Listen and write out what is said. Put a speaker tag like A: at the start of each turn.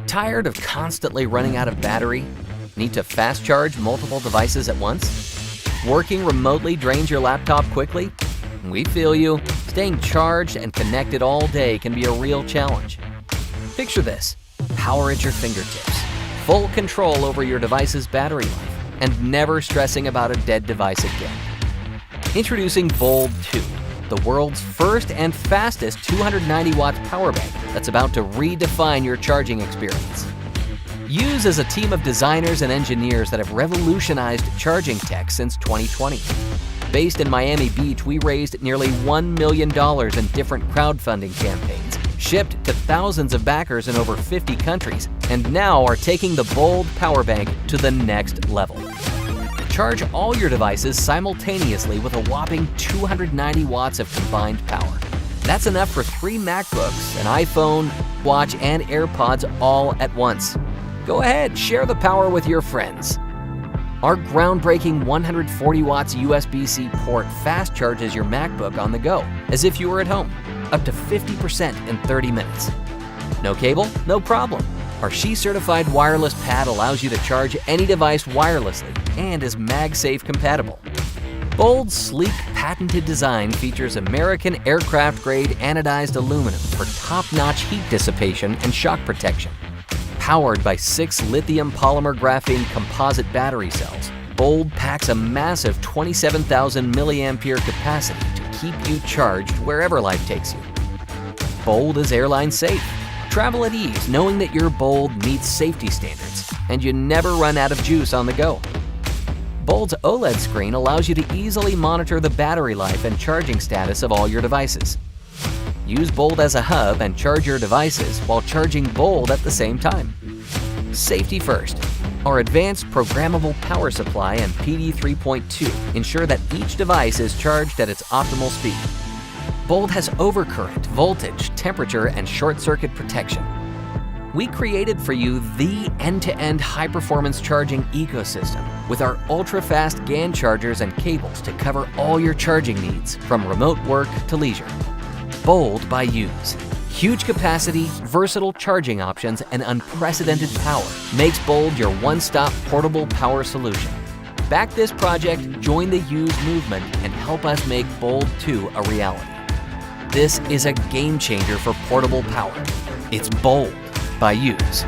A: Tired of constantly running out of battery? Need to fast charge multiple devices at once? Working remotely drains your laptop quickly? We feel you. Staying charged and connected all day can be a real challenge. Picture this: power at your fingertips, full control over your device's battery life, and never stressing about a dead device again. Introducing Bold 2, the world's first and fastest 290-watt power bank that's about to redefine your charging experience. Use as a team of designers and engineers that have revolutionized charging tech since 2020. Based in Miami Beach, we raised nearly $1 million in different crowdfunding campaigns, shipped to thousands of backers in over 50 countries, and now are taking the Bold power bank to the next level. Charge all your devices simultaneously with a whopping 290 watts of combined power. That's enough for 3 MacBooks, an iPhone, watch, and AirPods all at once. Go ahead, share the power with your friends. Our groundbreaking 140 watts USB-C port fast charges your MacBook on the go, as if you were at home, up to 50% in 30 minutes. No cable? No problem. Our Qi-certified wireless pad allows you to charge any device wirelessly and is MagSafe compatible. Bold's sleek, patented design features American aircraft-grade anodized aluminum for top-notch heat dissipation and shock protection. Powered by 6 lithium polymer graphene composite battery cells, Bold packs a massive 27,000 milliampere capacity to keep you charged wherever life takes you. Bold is airline safe. Travel at ease knowing that your Bold meets safety standards and you never run out of juice on the go. Bold's OLED screen allows you to easily monitor the battery life and charging status of all your devices. Use Bold as a hub and charge your devices while charging Bold at the same time. Safety first. Our advanced programmable power supply and PD 3.2 ensure that each device is charged at its optimal speed. Bold has overcurrent, voltage, temperature, and short-circuit protection. We created for you the end-to-end high-performance charging ecosystem with our ultra-fast GAN chargers and cables to cover all your charging needs, from remote work to leisure. Bold by Use. Huge capacity, versatile charging options, and unprecedented power makes Bold your one-stop portable power solution. Back this project, join the Use movement, and help us make Bold 2 a reality. This is a game changer for portable power. It's Bold by Use.